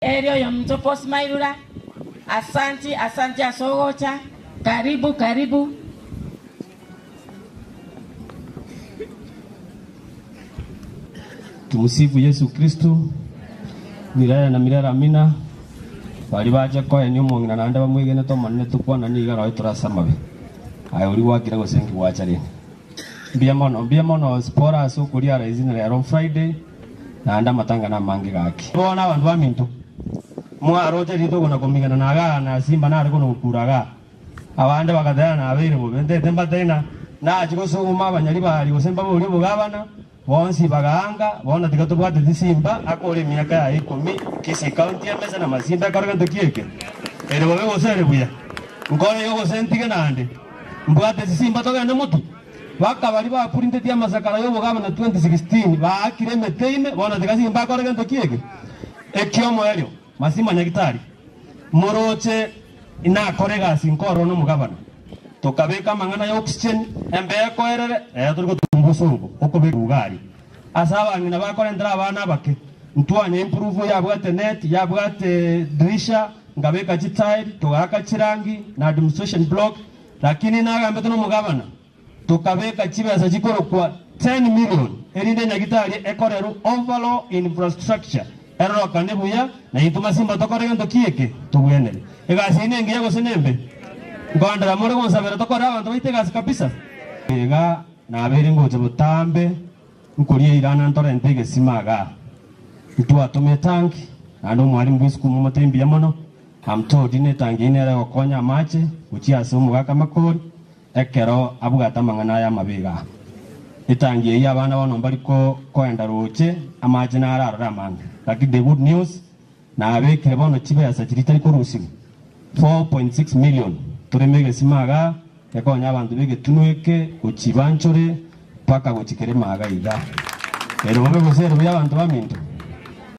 Erio ya mtopo Smailula. Asanti, asanti asogocha. Karibu, karibu. Tumusifu Yesu Kristo. Milele na milele amina. Bali baje kwa enyo mongina nanda bamwigene to manne tukwana ni igaro iturasamabe. Ayo uri wakira gosengi wachari. Mbia mono spora so kuria raising on Friday. Nanda matanga na mangi gaki. Bona abantu bamintu. Mwarote rito kuna komingana naga na simba na ariko nokuraga. Abande bakadana na abire bo bende temba tena na chiko so mabanyali bali gosemba bo uri bugabana. Bonsi baganga bona tikatubwate disimba akole miaka ya 10 kisi county ya mesa na masimba karga ndokieke ere bobe gosere buya ngone yo gosentige nande mbwate disimba toga na mutu baka bali ba purinte tia masakara yo bogaba na 2016 ba akire meteime bona tikasimba karga ndokieke ekiomo elio masimba nyagitari moroche ina korega sinkoro no mugabana tokabeka mangana ya oxygen embe koerere turiko tumbusungu okobe ugari asaba ngina bakora ndra abana bake ntwanye improve yabwate net yabwate dirisha ngabeka chitile togaka chirangi na administration block lakini nagambe tuno mugabana tokabeka chibesa chikoro kwa 10 million erinde nyagitari ekorero overall infrastructure ero kanebuya na ituma simba tokorega ndokieke tugwenere egasi ngiye gosenembe ngondera muri gonsabera tokora abantu baitega kabisa ega na abere ngoje butambe nkurie irana ntore ntege simaga ntu atume tanki ando mwari mbisku mu matembi ya mono amtodi ne tangi ine ra konya mache uchia sumu gaka makori ekero abugata mangana ya mabiga itangi ya bana bono bariko koenda roche amaje na arara manga lakini the good news na abeke bono chibe ya sajirita ko rusimu 4.6 million turemege simaga yakonya abantu bege tunueke uchibanchore paka gochikere maga iga ero bobe gosero bya abantu baminto